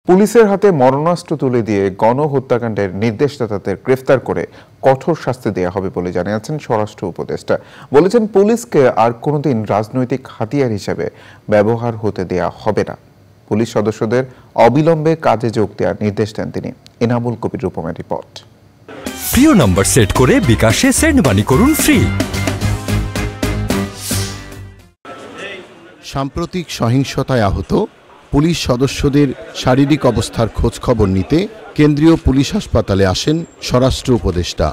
পুলিশের হাতে মরণাস্ত্র তুলে দিয়ে গণহত্যাকাণ্ডের নির্দেশদাতাদের গ্রেফতার করে কঠোর শাস্তি দেওয়া হবে বলে জানিয়েছেন স্বরাষ্ট্র উপদেষ্টা। বলেছেন, পুলিশকে আর কোনোদিন রাজনৈতিক হাতিয়ার হিসেবে ব্যবহার হতে দেওয়া হবে না। পুলিশ সদস্যদের অবিলম্বে কাজে যোগ দেওয়ার নির্দেশ দেন তিনি। এনামুল কবির রূপমের রিপোর্ট। প্রিয় নম্বর সেট করে বিকাশে সেন্ড মানি করুন ফ্রি। সাম্প্রতিক সহিংসতায় আহত পুলিশ সদস্যদের শারীরিক অবস্থার খোঁজখবর নিতে কেন্দ্রীয় পুলিশ হাসপাতালে আসেন স্বরাষ্ট্র উপদেষ্টা।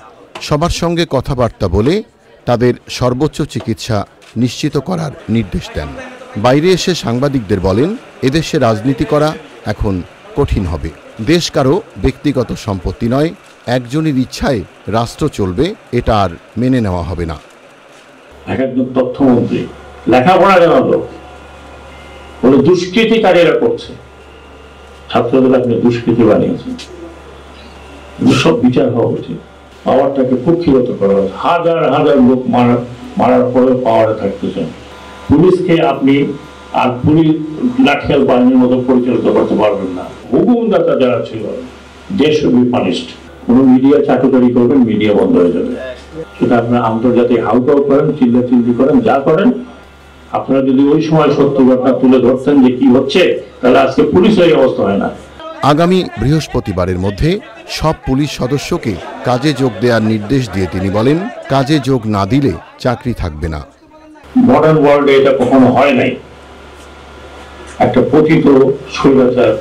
সবার সঙ্গে কথাবার্তা বলে তাদের সর্বোচ্চ চিকিৎসা নিশ্চিত করার নির্দেশ দেন। বাইরে এসে সাংবাদিকদের বলেন, এদেশে রাজনীতি করা এখন কঠিন হবে। দেশ কারো ব্যক্তিগত সম্পত্তি নয়, একজনের ইচ্ছায় রাষ্ট্র চলবে, এটা আর মেনে নেওয়া হবে না। একজন তথ্যমন্ত্রী লেখাপড়া জানা লোক বলে দুষ্কৃতিকারীরা করছে, ছাত্রদের আপনি দুষ্কৃতি বানিয়েছেন, সব বিচার হওয়া উচিত। পাওয়ারটাকে কুক্ষিগত করা হয়েছে, হাজার হাজার লোক মারার পরেও পাওয়ারে থাকতেছেন। পুলিশকে আপনি আর পুলিশ লাঠিয়াল বাহিনীর মতো পরিচালিত করতে পারবেন না। হুকুমদাতা যারা ছিল, দে শুড বি পানিশড। কোনো মিডিয়া চাটুকারি করবেন, মিডিয়া বন্ধ হয়ে যাবে। সেটা আপনার আন্তর্জাতিক হাউকাউ করেন, চিল্লাচিল্লি করেন, যা করেন, আপনারা যদি ওই সময় সত্য ঘটনা তুলে ধরতেন যে কি হচ্ছে, তাহলে আজকে পুলিশের এই অবস্থা হয় না। আগামী বৃহস্পতিবারের মধ্যে সব পুলিশ সদস্যকে কাজে যোগ দেওয়ার নির্দেশ দিয়ে তিনি বলেন, কাজে যোগ না দিলে চাকরি থাকবে না। মডার্ন ওয়ার্ল্ডে এটা কখনো হয় নাই। একটা পতিত স্বৈরাচার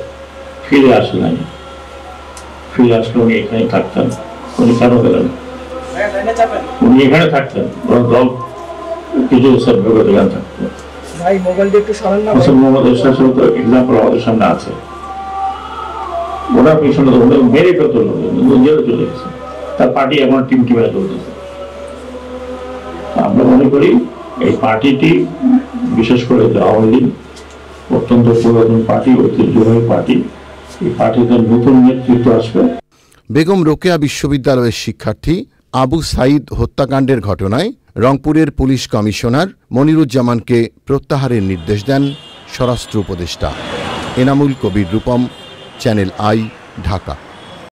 ফিরে আসে নাই, ফিরে আসলে উনি এখানে থাকতেন। উনি কেন গেলেন? উনি এখানে থাকতেন, দল কিছু থাকতেন। মোহাম্মদ এরশাদ তো এক্সাম্পল আমাদের সামনে আছে। ওনার পিছনে মেরে ফেলতে জেলে চলে গেছে, তার পার্টি এখন টিমে চলতেছে। আমরা মনে করি এই পার্টিটি, বিশেষ করে আওয়ামী লীগ অত্যন্ত পুরাতন পার্টি, ঐতিহ্যবাহী পার্টি, এই পার্টিতে নতুন নেতৃত্ব আসবে। বেগম রোকেয়া বিশ্ববিদ্যালয়ের শিক্ষার্থী আবু সাইদ হত্যাকাণ্ডের ঘটনায় রংপুরের পুলিশ কমিশনার মনিরুজ্জামানকে প্রত্যাহারের নির্দেশ দেন স্বরাষ্ট্র উপদেষ্টা। Enamul Kabir Rupam, channel I, Dhaka.